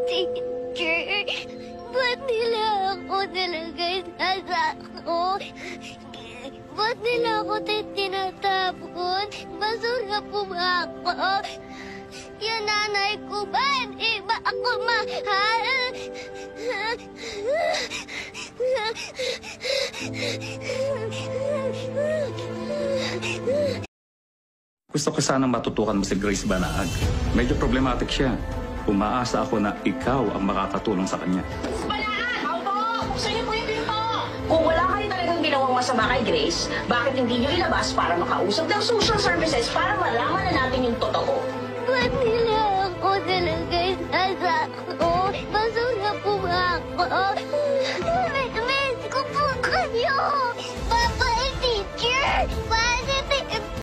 Teacher, ba't nila ako nilagay sa sako? Ba't nila ako tinatapon? Basura po ba ako? Yung nanay ko ba? Hindi ba ako mahal? Gusto ko sanang matutukan mo si Grace Banaag. Medyo problematic siya. Umaasa ako na ikaw ang makakatulong sa kanya. Banaag! Auto! Buksan niyo po yung pinto! Kung wala kayo talagang ginawang masama kay Grace, bakit hindi niyo ilabas para makausap ng social services para malaman na natin yung totoo? Ba't nila ako nilagay